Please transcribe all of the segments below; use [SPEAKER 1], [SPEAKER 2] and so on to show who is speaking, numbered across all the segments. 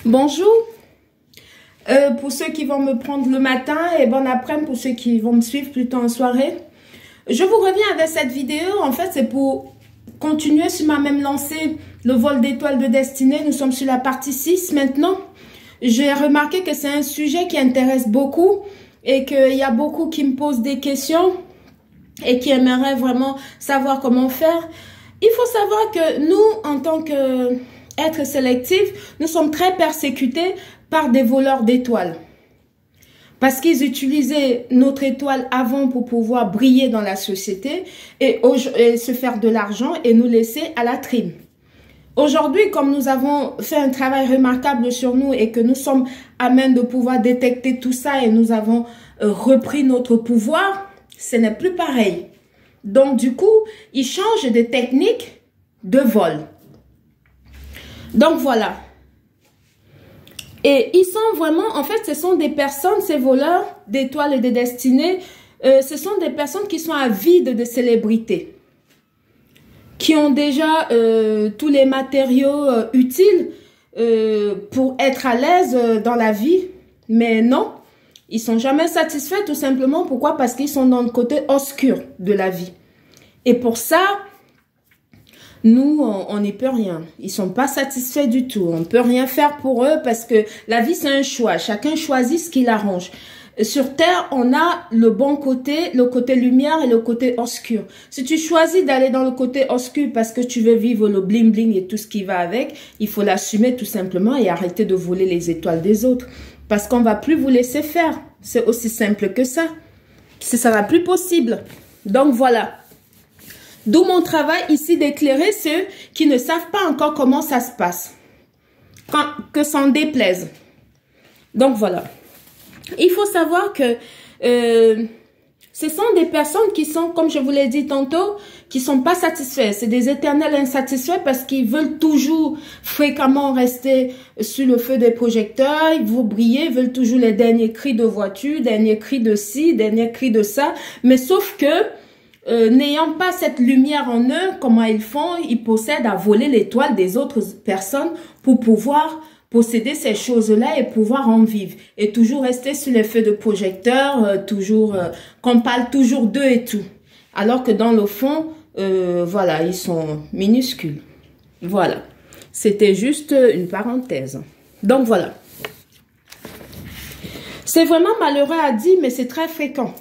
[SPEAKER 1] Bonjour, pour ceux qui vont me prendre le matin et bon après-midi pour ceux qui vont me suivre plutôt en soirée. Je vous reviens avec cette vidéo, en fait c'est pour continuer sur ma même lancée, le vol d'étoiles de destinée. Nous sommes sur la partie 6 maintenant. J'ai remarqué que c'est un sujet qui intéresse beaucoup et qu'il y a beaucoup qui me posent des questions et qui aimeraient vraiment savoir comment faire. Il faut savoir que nous, en tant qu'êtres sélectifs, nous sommes très persécutés par des voleurs d'étoiles. Parce qu'ils utilisaient notre étoile avant pour pouvoir briller dans la société et se faire de l'argent et nous laisser à la trime. Aujourd'hui, comme nous avons fait un travail remarquable sur nous et que nous sommes à même de pouvoir détecter tout ça et nous avons repris notre pouvoir, ce n'est plus pareil. Donc, du coup, ils changent de technique de vol. Donc, voilà. Et ils sont vraiment, en fait, ce sont des personnes, ces voleurs d'étoiles et de destinées, ce sont des personnes qui sont avides de célébrité, qui ont déjà tous les matériaux utiles pour être à l'aise dans la vie. Mais non, ils sont jamais satisfaits tout simplement. Pourquoi? Parce qu'ils sont dans le côté obscur de la vie. Et pour ça, nous, on n'y peut rien. Ils sont pas satisfaits du tout. On peut rien faire pour eux parce que la vie, c'est un choix. Chacun choisit ce qui l'arrange. Sur Terre, on a le bon côté, le côté lumière et le côté obscur. Si tu choisis d'aller dans le côté obscur parce que tu veux vivre le bling bling et tout ce qui va avec, il faut l'assumer tout simplement et arrêter de voler les étoiles des autres. Parce qu'on va plus vous laisser faire. C'est aussi simple que ça. Ça sera plus possible. Donc voilà. D'où mon travail ici d'éclairer ceux qui ne savent pas encore comment ça se passe. Que s'en déplaise. Donc voilà. Il faut savoir que ce sont des personnes qui sont, comme je vous l'ai dit tantôt, qui sont pas satisfaits. C'est des éternels insatisfaits parce qu'ils veulent toujours fréquemment rester sur le feu des projecteurs. Ils vont briller, ils veulent toujours les derniers cris de voiture, derniers cris de ci, derniers cris de ça. Mais sauf que n'ayant pas cette lumière en eux, comment ils font? Ils possèdent à voler l'étoile des autres personnes pour pouvoir posséder ces choses-là et pouvoir en vivre. Et toujours rester sur les feux de projecteur, qu'on parle toujours d'eux et tout. Alors que dans le fond, voilà, ils sont minuscules. Voilà. C'était juste une parenthèse. Donc voilà. C'est vraiment malheureux à dire, mais c'est très fréquent.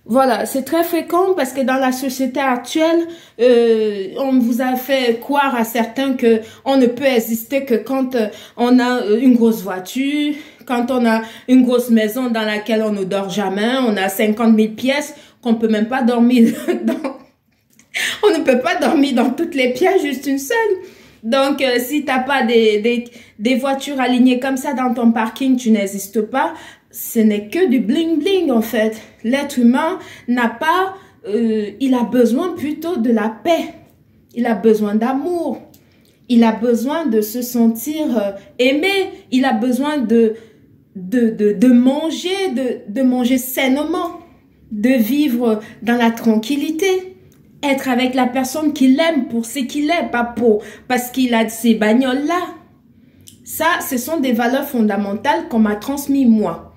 [SPEAKER 1] Voilà, c'est très fréquent parce que dans la société actuelle, on vous a fait croire à certains que on ne peut exister que quand on a une grosse voiture, quand on a une grosse maison dans laquelle on ne dort jamais, on a 50 000 pièces qu'on peut même pas dormir dans. On ne peut pas dormir dans toutes les pièces, juste une seule. Donc, si t'as pas des voitures alignées comme ça dans ton parking, tu n'existes pas. Ce n'est que du bling bling en fait. L'être humain n'a pas, il a besoin plutôt de la paix. Il a besoin d'amour. Il a besoin de se sentir aimé. Il a besoin de manger sainement, de vivre dans la tranquillité. Être avec la personne qu'il aime pour ce qu'il est, pas parce qu'il a ces bagnoles-là. Ça, ce sont des valeurs fondamentales qu'on m'a transmises moi.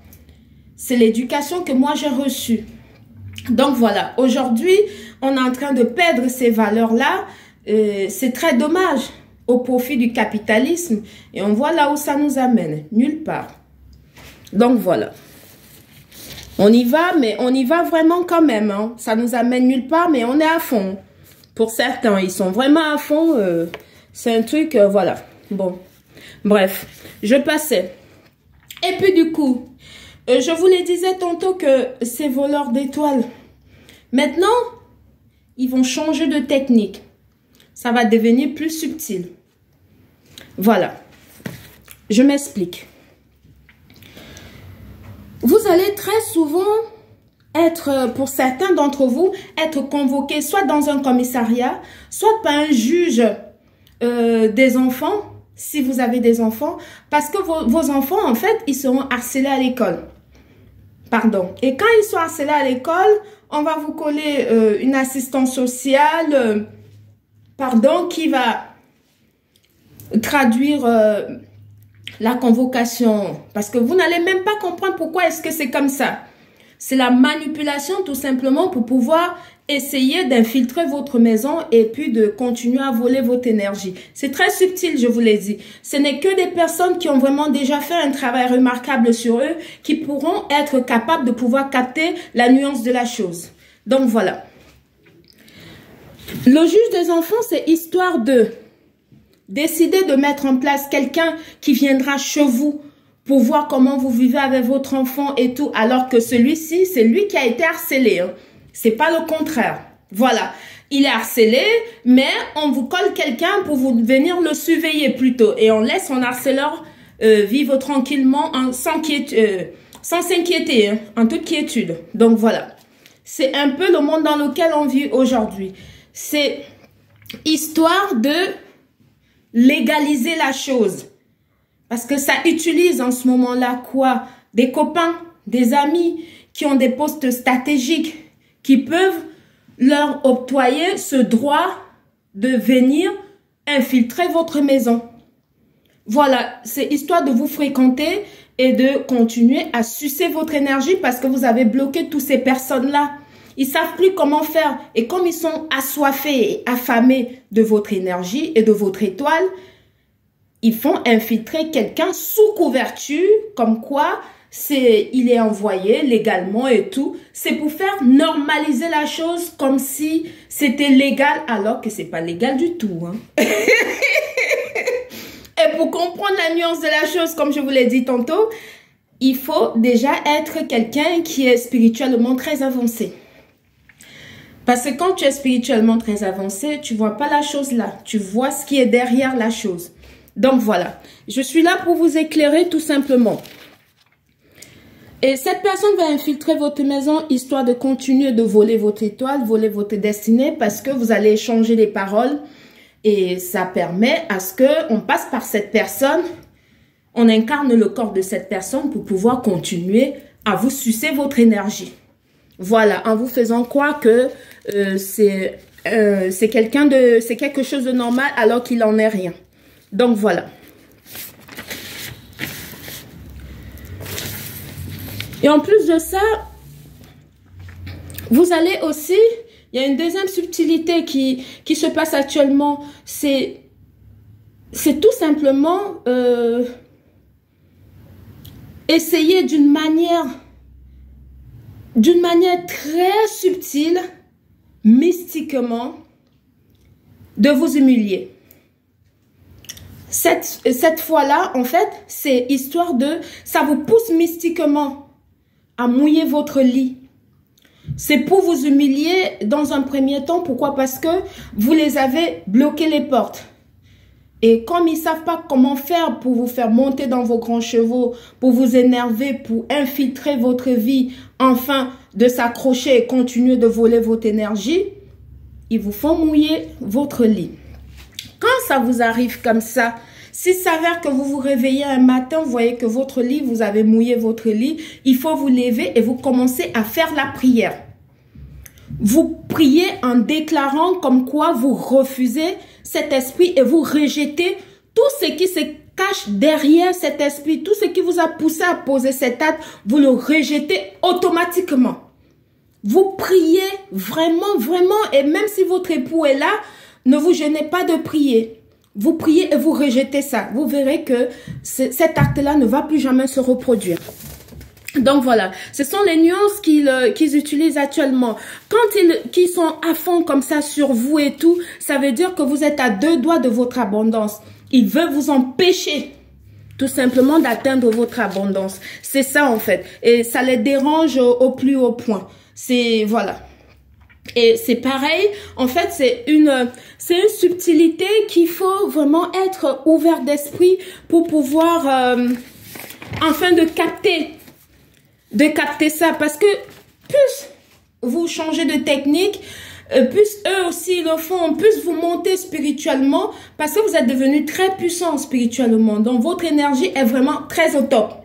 [SPEAKER 1] C'est l'éducation que moi j'ai reçue. Donc voilà, aujourd'hui, on est en train de perdre ces valeurs-là. C'est très dommage au profit du capitalisme. Et on voit là où ça nous amène. Nulle part. Donc voilà. On y va, mais on y va vraiment quand même. Hein. Ça nous amène nulle part, mais on est à fond. Pour certains, ils sont vraiment à fond. C'est un truc, voilà. Bon, bref, je passais. Et puis du coup, je vous le disais tantôt que ces voleurs d'étoiles, maintenant, ils vont changer de technique. Ça va devenir plus subtil. Voilà. Je m'explique. Vous allez très souvent être, pour certains d'entre vous, être convoqués soit dans un commissariat, soit par un juge des enfants, si vous avez des enfants, parce que vos enfants, en fait, ils seront harcelés à l'école. Pardon. Et quand ils sont harcelés à l'école, on va vous coller une assistante sociale, qui va traduire la convocation, parce que vous n'allez même pas comprendre pourquoi est-ce que c'est comme ça. C'est la manipulation tout simplement pour pouvoir essayer d'infiltrer votre maison et puis de continuer à voler votre énergie. C'est très subtil, je vous l'ai dit. Ce n'est que des personnes qui ont vraiment déjà fait un travail remarquable sur eux qui pourront être capables de pouvoir capter la nuance de la chose. Donc voilà. Le juge des enfants, c'est histoire de décider de mettre en place quelqu'un qui viendra chez vous pour voir comment vous vivez avec votre enfant et tout, alors que celui-ci, c'est lui qui a été harcelé. Hein. C'est pas le contraire. Voilà. Il est harcelé, mais on vous colle quelqu'un pour vous venir le surveiller plutôt. Et on laisse son harceleur vivre tranquillement sans s'inquiéter, hein, en toute quiétude. Donc voilà. C'est un peu le monde dans lequel on vit aujourd'hui. C'est histoire de légaliser la chose. Parce que ça utilise en ce moment-là quoi? Des copains, des amis qui ont des postes stratégiques qui peuvent leur octroyer ce droit de venir infiltrer votre maison. Voilà, c'est histoire de vous fréquenter et de continuer à sucer votre énergie parce que vous avez bloqué toutes ces personnes-là. Ils savent plus comment faire et comme ils sont assoiffés et affamés de votre énergie et de votre étoile, ils font infiltrer quelqu'un sous couverture, comme quoi il est envoyé légalement et tout. C'est pour faire normaliser la chose comme si c'était légal alors que c'est pas légal du tout. Hein. Et pour comprendre la nuance de la chose, comme je vous l'ai dit tantôt, il faut déjà être quelqu'un qui est spirituellement très avancé. Parce que quand tu es spirituellement très avancé, tu vois pas la chose là. Tu vois ce qui est derrière la chose. Donc voilà, je suis là pour vous éclairer tout simplement. Et cette personne va infiltrer votre maison histoire de continuer de voler votre étoile, voler votre destinée parce que vous allez échanger des paroles et ça permet à ce qu'on passe par cette personne, on incarne le corps de cette personne pour pouvoir continuer à vous sucer votre énergie. Voilà, en vous faisant croire que c'est quelque chose de normal alors qu'il n'en est rien. Donc voilà. Et en plus de ça, vous allez aussi, il y a une deuxième subtilité qui se passe actuellement, c'est tout simplement essayer d'une manière très subtile, mystiquement, de vous humilier. Cette fois-là, en fait, c'est histoire de... Ça vous pousse mystiquement à mouiller votre lit. C'est pour vous humilier dans un premier temps. Pourquoi? Parce que vous les avez bloqué les portes. Et comme ils ne savent pas comment faire pour vous faire monter dans vos grands chevaux, pour vous énerver, pour infiltrer votre vie, enfin de s'accrocher et continuer de voler votre énergie, ils vous font mouiller votre lit. Quand ça vous arrive comme ça, s'il s'avère que vous vous réveillez un matin, vous voyez que votre lit, vous avez mouillé votre lit, il faut vous lever et vous commencez à faire la prière. Vous priez en déclarant comme quoi vous refusez cet esprit et vous rejetez tout ce qui se cache derrière cet esprit, tout ce qui vous a poussé à poser cet acte, vous le rejetez automatiquement. Vous priez vraiment, vraiment, et même si votre époux est là, ne vous gênez pas de prier. Vous priez et vous rejetez ça. Vous verrez que cet acte-là ne va plus jamais se reproduire. Donc voilà, ce sont les nuances qu'ils utilisent actuellement. Quand qu'ils sont à fond comme ça sur vous et tout, ça veut dire que vous êtes à 2 doigts de votre abondance. Ils veulent vous empêcher tout simplement d'atteindre votre abondance. C'est ça en fait. Et ça les dérange au plus haut point. C'est voilà. Et c'est pareil, en fait, c'est une subtilité qu'il faut vraiment être ouvert d'esprit pour pouvoir, enfin, de capter ça. Parce que plus vous changez de technique, plus eux aussi le font, plus vous montez spirituellement, parce que vous êtes devenu très puissant spirituellement. Donc, votre énergie est vraiment très au top.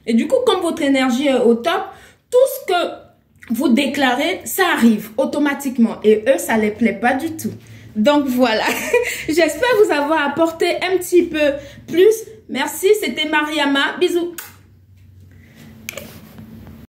[SPEAKER 1] Et du coup, comme votre énergie est au top, tout ce que vous déclarez, ça arrive automatiquement. Et eux, ça ne les plaît pas du tout. Donc voilà, j'espère vous avoir apporté un petit peu plus. Merci, c'était Mariama. Bisous.